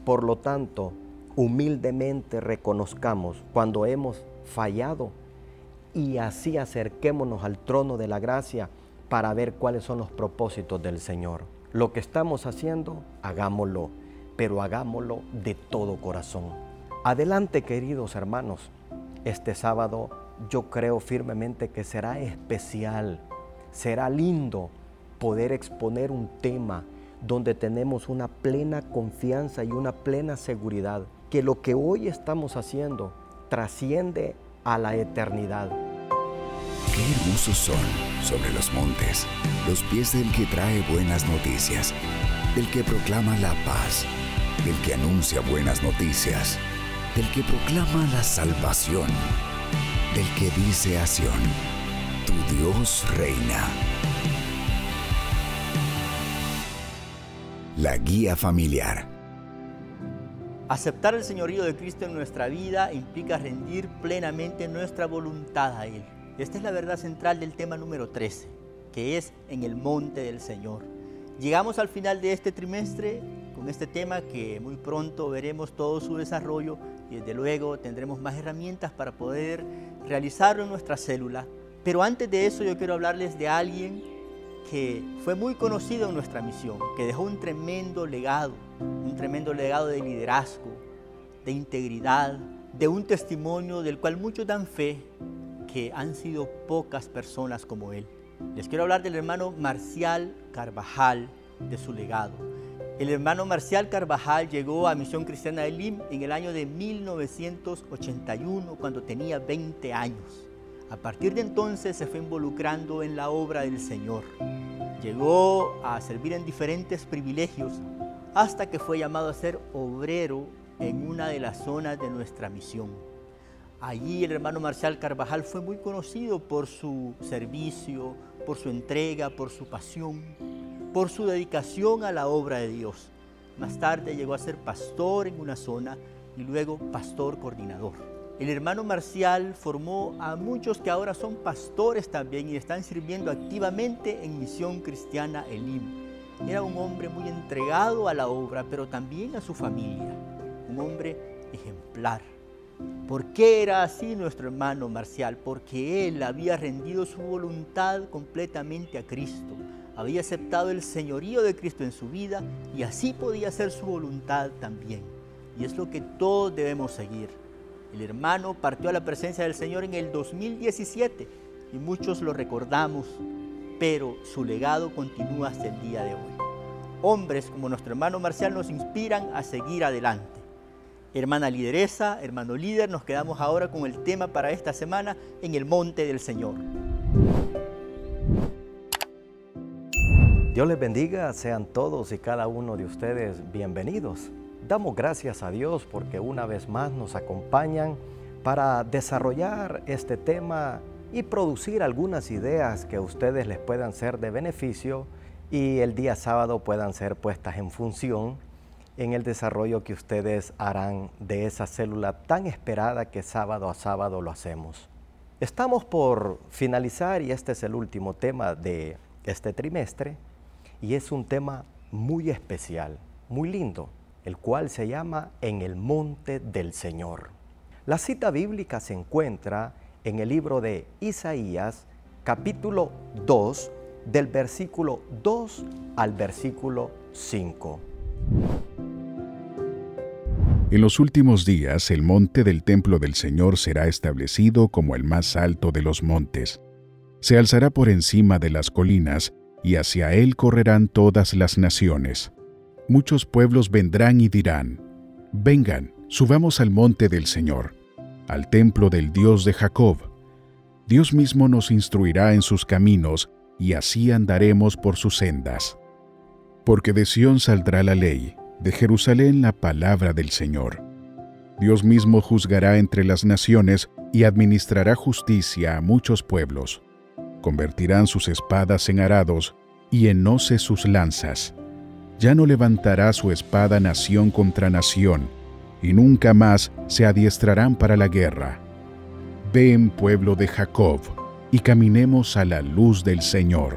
Por lo tanto, humildemente reconozcamos cuando hemos fallado y así acerquémonos al trono de la gracia para ver cuáles son los propósitos del Señor. Lo que estamos haciendo, hagámoslo, pero hagámoslo de todo corazón. Adelante, queridos hermanos. Este sábado yo creo firmemente que será especial, será lindo poder exponer un tema donde tenemos una plena confianza y una plena seguridad que lo que hoy estamos haciendo trasciende a la eternidad. Qué hermosos son sobre los montes los pies del que trae buenas noticias, del que proclama la paz, del que anuncia buenas noticias, del que proclama la salvación, del que dice a Sión, tu Dios reina. La guía familiar. Aceptar el señorío de Cristo en nuestra vida implica rendir plenamente nuestra voluntad a Él. Esta es la verdad central del tema número 13, que es en el monte del Señor. Llegamos al final de este trimestre con este tema que muy pronto veremos todo su desarrollo y desde luego tendremos más herramientas para poder realizarlo en nuestra célula. Pero antes de eso yo quiero hablarles de alguien que fue muy conocido en nuestra misión, que dejó un tremendo legado de liderazgo, de integridad, de un testimonio del cual muchos dan fe que han sido pocas personas como él. Les quiero hablar del hermano Marcial Carvajal, de su legado. El hermano Marcial Carvajal llegó a Misión Cristiana Elim en el año de 1981, cuando tenía 20 años. A partir de entonces se fue involucrando en la obra del Señor. Llegó a servir en diferentes privilegios hasta que fue llamado a ser obrero en una de las zonas de nuestra misión. Allí el hermano Marcial Carvajal fue muy conocido por su servicio, por su entrega, por su pasión, por su dedicación a la obra de Dios. Más tarde llegó a ser pastor en una zona y luego pastor coordinador. El hermano Marcial formó a muchos que ahora son pastores también y están sirviendo activamente en Misión Cristiana Elim. Era un hombre muy entregado a la obra, pero también a su familia. Un hombre ejemplar. ¿Por qué era así nuestro hermano Marcial? Porque él había rendido su voluntad completamente a Cristo. Había aceptado el señorío de Cristo en su vida y así podía ser su voluntad también. Y es lo que todos debemos seguir. El hermano partió a la presencia del Señor en el 2017 y muchos lo recordamos, pero su legado continúa hasta el día de hoy. Hombres como nuestro hermano Marcial nos inspiran a seguir adelante. Hermana lideresa, hermano líder, nos quedamos ahora con el tema para esta semana en el monte del Señor. Dios les bendiga, sean todos y cada uno de ustedes bienvenidos. Damos gracias a Dios porque una vez más nos acompañan para desarrollar este tema y producir algunas ideas que a ustedes les puedan ser de beneficio y el día sábado puedan ser puestas en función en el desarrollo que ustedes harán de esa célula tan esperada que sábado a sábado lo hacemos. Estamos por finalizar y este es el último tema de este trimestre y es un tema muy especial, muy lindo, el cual se llama En el monte del Señor. La cita bíblica se encuentra en el libro de Isaías, capítulo 2, del versículo 2 al versículo 5. En los últimos días, el monte del templo del Señor será establecido como el más alto de los montes. Se alzará por encima de las colinas, y hacia él correrán todas las naciones. Muchos pueblos vendrán y dirán: vengan, subamos al monte del Señor, al templo del Dios de Jacob. Dios mismo nos instruirá en sus caminos, y así andaremos por sus sendas. Porque de Sión saldrá la ley, de Jerusalén la palabra del Señor. Dios mismo juzgará entre las naciones y administrará justicia a muchos pueblos. Convertirán sus espadas en arados y en hoces sus lanzas. Ya no levantará su espada nación contra nación, y nunca más se adiestrarán para la guerra. Ven, pueblo de Jacob, y caminemos a la luz del Señor.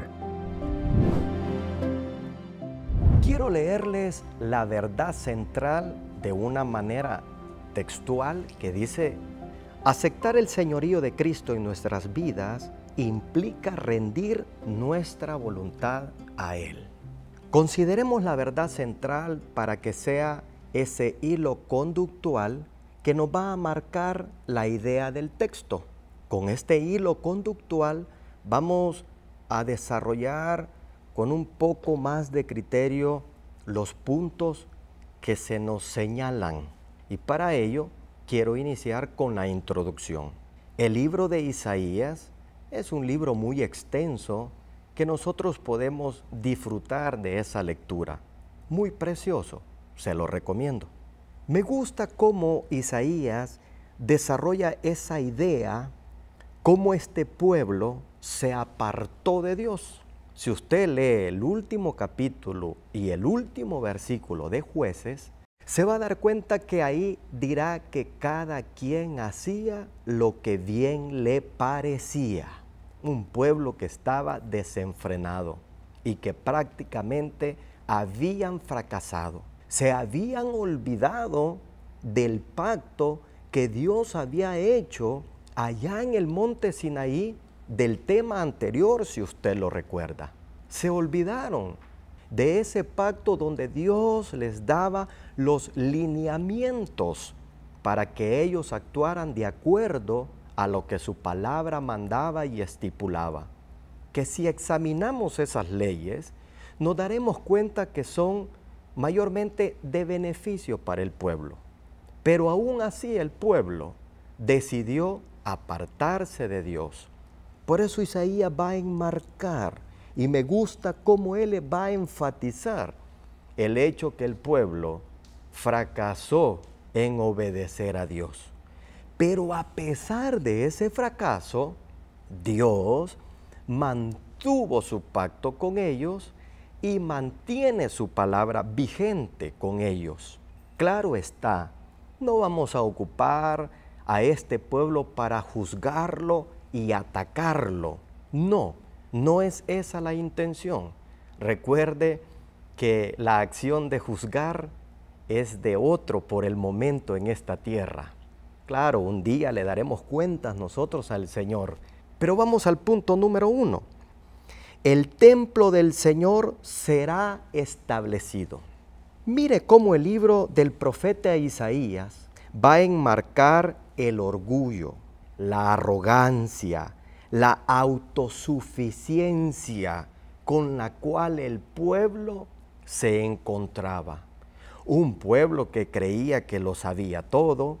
Quiero leerles la verdad central de una manera textual que dice: aceptar el señorío de Cristo en nuestras vidas implica rendir nuestra voluntad a Él. Consideremos la verdad central para que sea ese hilo conductual que nos va a marcar la idea del texto. Con este hilo conductual vamos a desarrollar con un poco más de criterio los puntos que se nos señalan. Y para ello quiero iniciar con la introducción. El libro de Isaías es un libro muy extenso que nosotros podemos disfrutar de esa lectura. Muy precioso, se lo recomiendo. Me gusta cómo Isaías desarrolla esa idea, cómo este pueblo se apartó de Dios. Si usted lee el último capítulo y el último versículo de Jueces, se va a dar cuenta que ahí dirá que cada quien hacía lo que bien le parecía. Un pueblo que estaba desenfrenado y que prácticamente habían fracasado. Se habían olvidado del pacto que Dios había hecho allá en el monte Sinaí, del tema anterior, si usted lo recuerda. Se olvidaron de ese pacto donde Dios les daba los lineamientos para que ellos actuaran de acuerdo a lo que su palabra mandaba y estipulaba. Que si examinamos esas leyes, nos daremos cuenta que son mayormente de beneficio para el pueblo. Pero aún así el pueblo decidió apartarse de Dios. Por eso Isaías va a enmarcar, y me gusta cómo él va a enfatizar el hecho que el pueblo fracasó en obedecer a Dios. Pero a pesar de ese fracaso, Dios mantuvo su pacto con ellos y mantiene su palabra vigente con ellos. Claro está, no vamos a ocupar a este pueblo para juzgarlo y atacarlo. No, no es esa la intención. Recuerde que la acción de juzgar es de otro por el momento en esta tierra. Claro, un día le daremos cuentas nosotros al Señor. Pero vamos al punto número 1. El templo del Señor será establecido. Mire cómo el libro del profeta Isaías va a enmarcar el orgullo, la arrogancia, la autosuficiencia con la cual el pueblo se encontraba. Un pueblo que creía que lo sabía todo,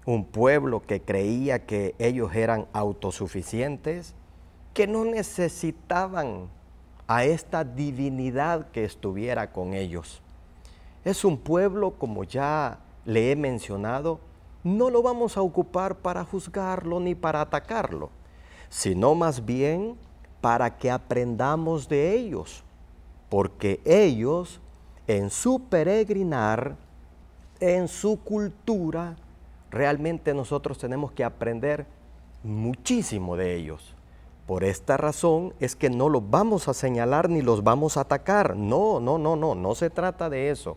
un pueblo que creía que ellos eran autosuficientes, que no necesitaban a esta divinidad que estuviera con ellos. Es un pueblo, como ya le he mencionado, no lo vamos a ocupar para juzgarlo ni para atacarlo, sino más bien para que aprendamos de ellos, porque ellos en su peregrinar, en su cultura, realmente nosotros tenemos que aprender muchísimo de ellos. Por esta razón es que no los vamos a señalar ni los vamos a atacar. No se trata de eso.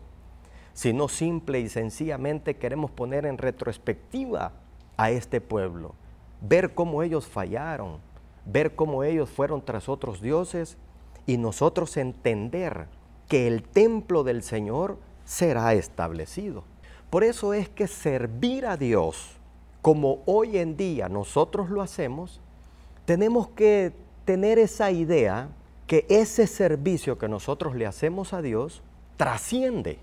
Sino simple y sencillamente queremos poner en retrospectiva a este pueblo. Ver cómo ellos fallaron, ver cómo ellos fueron tras otros dioses y nosotros entender que el templo del Señor será establecido. Por eso es que servir a Dios, como hoy en día nosotros lo hacemos, tenemos que tener esa idea que ese servicio que nosotros le hacemos a Dios trasciende,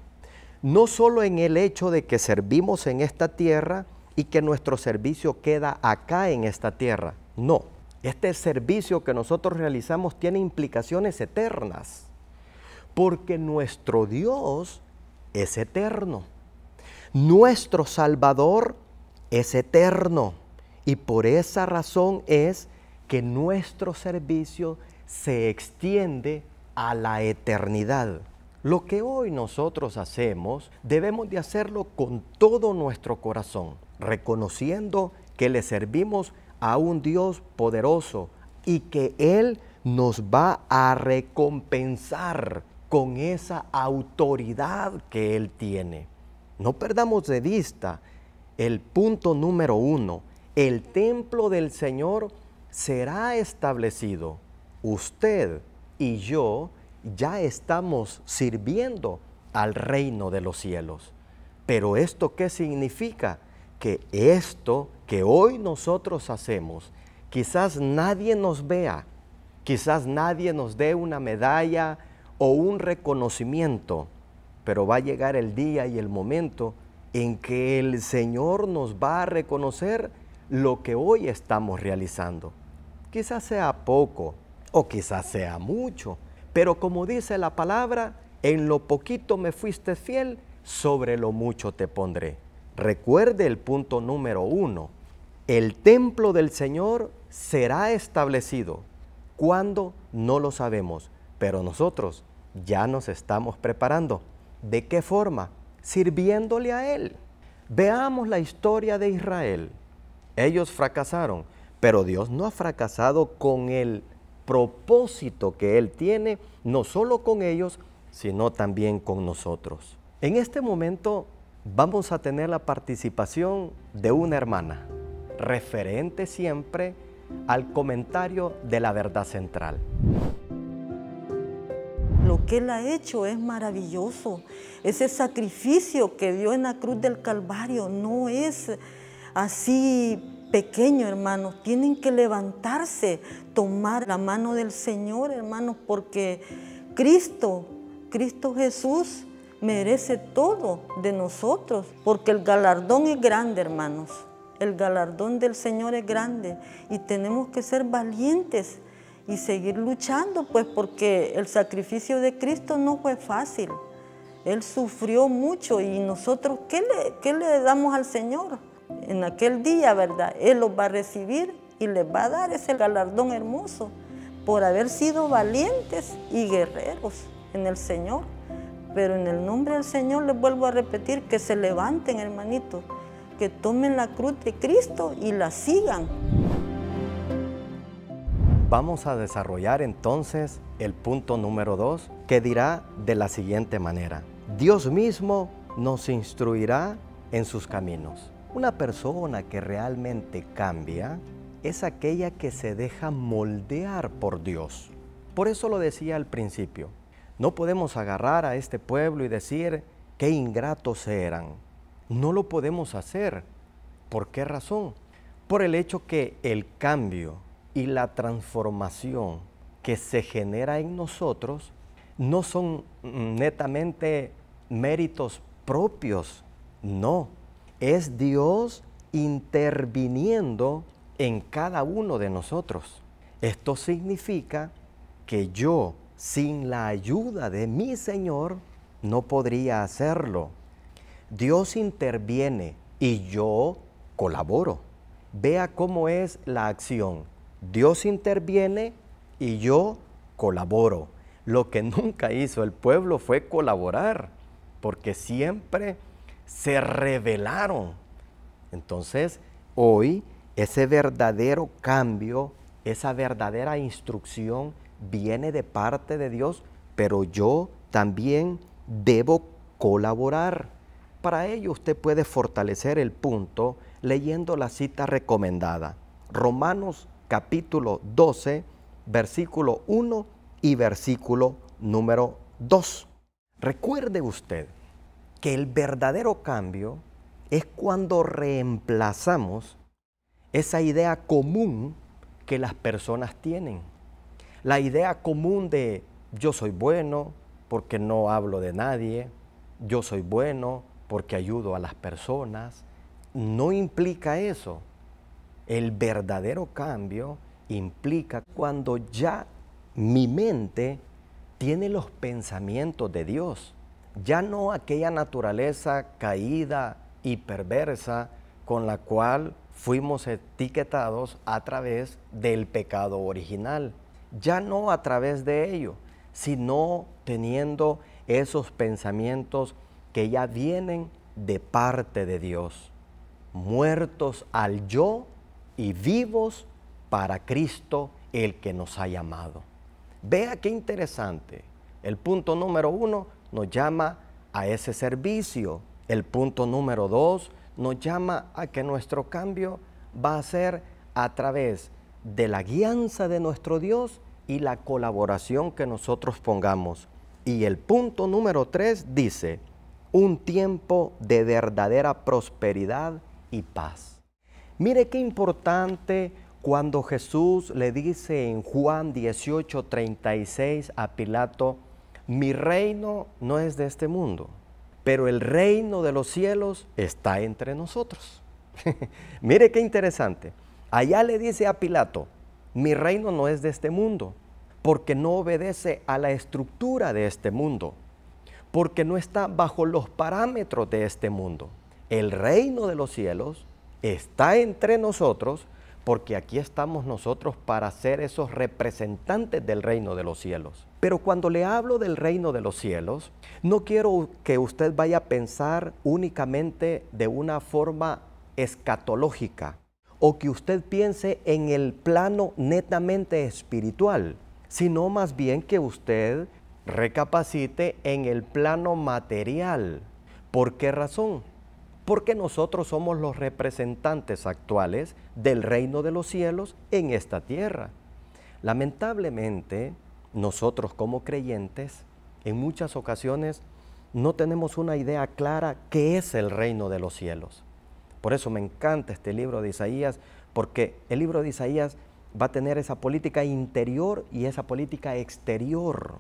no solo en el hecho de que servimos en esta tierra y que nuestro servicio queda acá en esta tierra. No, este servicio que nosotros realizamos tiene implicaciones eternas, porque nuestro Dios es eterno, nuestro Salvador es eterno, y por esa razón es que nuestro servicio se extiende a la eternidad. Lo que hoy nosotros hacemos, debemos de hacerlo con todo nuestro corazón, reconociendo que le servimos a un Dios poderoso y que Él nos va a recompensar con esa autoridad que Él tiene. No perdamos de vista el punto número 1. El templo del Señor será establecido. Usted y yo ya estamos sirviendo al reino de los cielos. Pero ¿esto qué significa? Que esto que hoy nosotros hacemos, quizás nadie nos vea, quizás nadie nos dé una medalla o un reconocimiento, pero va a llegar el día y el momento en que el Señor nos va a reconocer lo que hoy estamos realizando. Quizás sea poco o quizás sea mucho, pero como dice la palabra, en lo poquito me fuiste fiel, sobre lo mucho te pondré. Recuerde el punto número 1. El templo del Señor será establecido. ¿Cuándo? No lo sabemos, pero nosotros ya nos estamos preparando. ¿De qué forma? Sirviéndole a Él. Veamos la historia de Israel. Ellos fracasaron, pero Dios no ha fracasado con el propósito que Él tiene, no solo con ellos, sino también con nosotros. En este momento vamos a tener la participación de una hermana, referente siempre al comentario de la verdad central. Lo que Él ha hecho es maravilloso. Ese sacrificio que dio en la cruz del Calvario no es así pequeño, hermanos. Tienen que levantarse, tomar la mano del Señor, hermanos, porque Cristo Jesús merece todo de nosotros, porque el galardón es grande, hermanos. El galardón del Señor es grande y tenemos que ser valientes y seguir luchando, pues, porque el sacrificio de Cristo no fue fácil. Él sufrió mucho y nosotros, ¿qué le damos al Señor? En aquel día, ¿verdad? Él los va a recibir y les va a dar ese galardón hermoso por haber sido valientes y guerreros en el Señor. Pero en el nombre del Señor les vuelvo a repetir que se levanten, hermanitos, que tomen la cruz de Cristo y la sigan. Vamos a desarrollar entonces el punto número 2, que dirá de la siguiente manera: Dios mismo nos instruirá en sus caminos. Una persona que realmente cambia es aquella que se deja moldear por Dios. Por eso lo decía al principio. No podemos agarrar a este pueblo y decir qué ingratos eran. No lo podemos hacer. ¿Por qué razón? Por el hecho que el cambio y la transformación que se genera en nosotros no son netamente méritos propios, no. Es Dios interviniendo en cada uno de nosotros. Esto significa que yo, sin la ayuda de mi Señor, no podría hacerlo. Dios interviene y yo colaboro. Vea cómo es la acción. Dios interviene y yo colaboro. Lo que nunca hizo el pueblo fue colaborar, porque siempre se rebelaron. Entonces, hoy ese verdadero cambio, esa verdadera instrucción viene de parte de Dios, pero yo también debo colaborar. Para ello usted puede fortalecer el punto leyendo la cita recomendada. Romanos capítulo 12, versículo 1 y versículo número 2. Recuerde usted que el verdadero cambio es cuando reemplazamos esa idea común que las personas tienen. La idea común de yo soy bueno porque no hablo de nadie, yo soy bueno porque ayudo a las personas, no implica eso. El verdadero cambio implica cuando ya mi mente tiene los pensamientos de Dios, ya no aquella naturaleza caída y perversa con la cual fuimos etiquetados a través del pecado original. Ya no a través de ello, sino teniendo esos pensamientos que ya vienen de parte de Dios, muertos al yo y vivos para Cristo, el que nos ha llamado. Vea qué interesante. El punto número 1 nos llama a ese servicio, El punto número 2 nos llama a que nuestro cambio va a ser a través de la guianza de nuestro Dios y la colaboración que nosotros pongamos. Y el punto número 3 dice, un tiempo de verdadera prosperidad y paz. Mire qué importante cuando Jesús le dice en Juan 18:36 a Pilato, mi reino no es de este mundo, pero el reino de los cielos está entre nosotros. Mire qué interesante. Allá le dice a Pilato, mi reino no es de este mundo, porque no obedece a la estructura de este mundo, porque no está bajo los parámetros de este mundo. El reino de los cielos está entre nosotros, porque aquí estamos nosotros para ser esos representantes del reino de los cielos. Pero cuando le hablo del reino de los cielos, no quiero que usted vaya a pensar únicamente de una forma escatológica, o que usted piense en el plano netamente espiritual, sino más bien que usted recapacite en el plano material. ¿Por qué razón? Porque nosotros somos los representantes actuales del reino de los cielos en esta tierra. Lamentablemente, nosotros como creyentes, en muchas ocasiones no tenemos una idea clara qué es el reino de los cielos. Por eso me encanta este libro de Isaías, porque el libro de Isaías va a tener esa política interior y esa política exterior.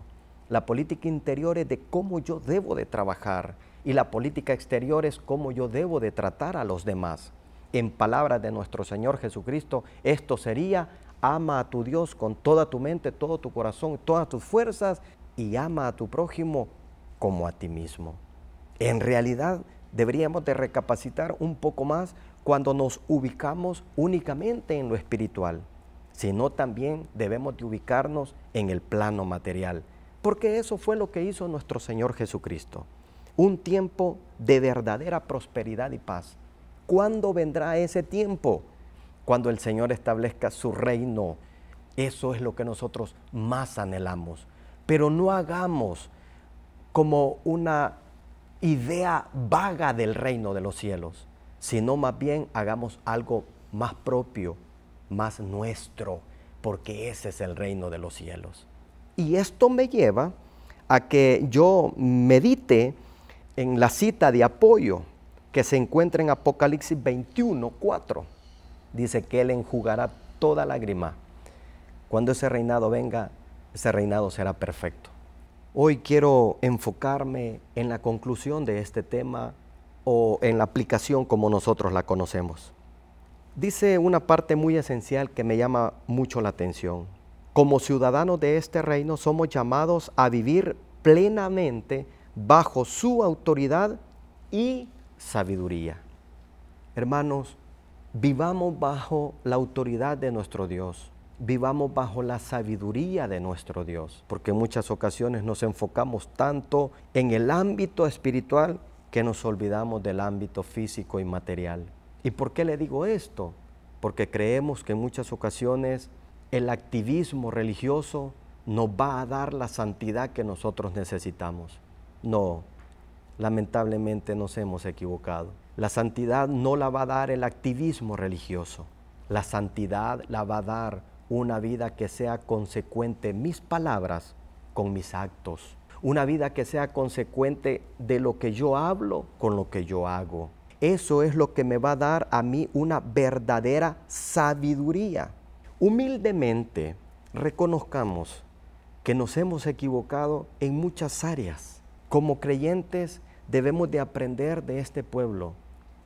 La política interior es de cómo yo debo de trabajar y la política exterior es cómo yo debo de tratar a los demás. En palabras de nuestro Señor Jesucristo, esto sería, ama a tu Dios con toda tu mente, todo tu corazón, todas tus fuerzas y ama a tu prójimo como a ti mismo. En realidad, deberíamos de recapacitar un poco más cuando nos ubicamos únicamente en lo espiritual, sino también debemos de ubicarnos en el plano material, porque eso fue lo que hizo nuestro Señor Jesucristo. Un tiempo de verdadera prosperidad y paz. ¿Cuándo vendrá ese tiempo? Cuando el Señor establezca su reino. Eso es lo que nosotros más anhelamos. Pero no hagamos como una idea vaga del reino de los cielos, sino más bien hagamos algo más propio, más nuestro, porque ese es el reino de los cielos. Y esto me lleva a que yo medite en la cita de apoyo que se encuentra en Apocalipsis 21:4. Dice que Él enjugará toda lágrima. Cuando ese reinado venga, ese reinado será perfecto. Hoy quiero enfocarme en la conclusión de este tema o en la aplicación como nosotros la conocemos. Dice una parte muy esencial que me llama mucho la atención. Como ciudadanos de este reino somos llamados a vivir plenamente bajo su autoridad y sabiduría. Hermanos, vivamos bajo la autoridad de nuestro Dios. Vivamos bajo la sabiduría de nuestro Dios, porque en muchas ocasiones nos enfocamos tanto en el ámbito espiritual que nos olvidamos del ámbito físico y material. ¿Y por qué le digo esto? Porque creemos que en muchas ocasiones el activismo religioso nos va a dar la santidad que nosotros necesitamos. No, lamentablemente nos hemos equivocado. La santidad no la va a dar el activismo religioso. La santidad la va a dar una vida que sea consecuente mis palabras con mis actos. Una vida que sea consecuente de lo que yo hablo con lo que yo hago. Eso es lo que me va a dar a mí una verdadera sabiduría. Humildemente reconozcamos que nos hemos equivocado en muchas áreas. Como creyentes debemos de aprender de este pueblo.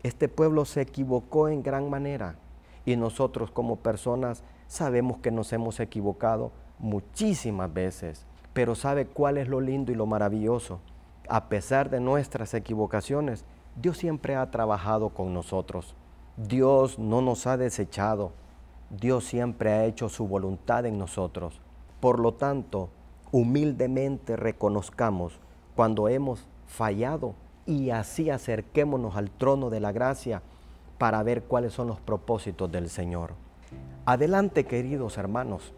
Este pueblo se equivocó en gran manera y nosotros como personas sabemos que nos hemos equivocado muchísimas veces. Pero ¿sabe cuál es lo lindo y lo maravilloso? A pesar de nuestras equivocaciones, Dios siempre ha trabajado con nosotros. Dios no nos ha desechado. Dios siempre ha hecho su voluntad en nosotros. Por lo tanto, humildemente reconozcamos cuando hemos fallado y así acerquémonos al trono de la gracia para ver cuáles son los propósitos del Señor. Adelante, queridos hermanos.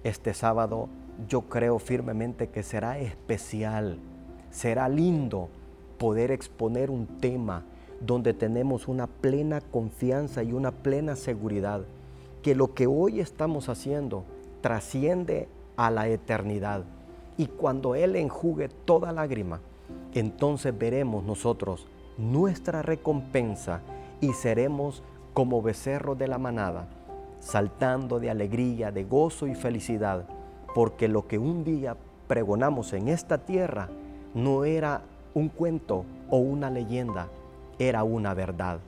Este sábado yo creo firmemente que será especial, será lindo, poder exponer un tema donde tenemos una plena confianza y una plena seguridad que lo que hoy estamos haciendo trasciende a la eternidad. Y cuando Él enjugue toda lágrima, entonces veremos nosotros nuestra recompensa y seremos como becerros de la manada, saltando de alegría, de gozo y felicidad, porque lo que un día pregonamos en esta tierra no era un cuento o una leyenda, era una verdad.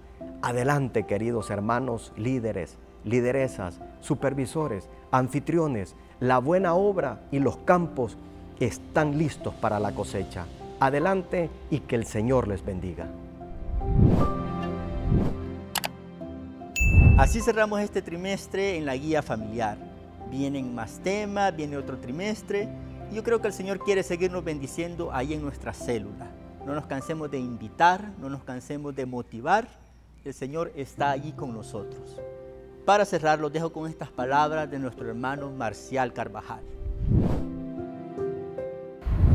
Adelante, queridos hermanos, líderes, lideresas, supervisores, anfitriones, la buena obra y los campos están listos para la cosecha. Adelante y que el Señor les bendiga. Así cerramos este trimestre en la guía familiar. Vienen más temas, viene otro trimestre. Y yo creo que el Señor quiere seguirnos bendiciendo ahí en nuestra célula. No nos cansemos de invitar, no nos cansemos de motivar. El Señor está allí con nosotros. Para cerrar, los dejo con estas palabras de nuestro hermano Marcial Carvajal.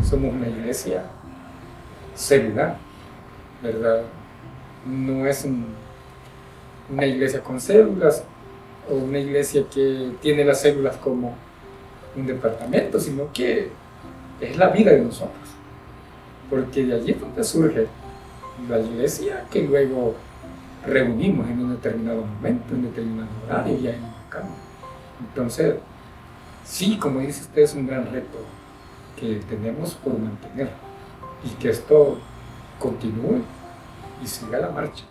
Somos una iglesia celular, ¿verdad? No es una iglesia con células o una iglesia que tiene las células como un departamento, sino que es la vida de nosotros. Porque de allí es donde surge la iglesia que luego reunimos en un determinado momento, en un determinado horario y ahí nos buscamos. Entonces, sí, como dice usted, es un gran reto que tenemos por mantener y que esto continúe y siga la marcha.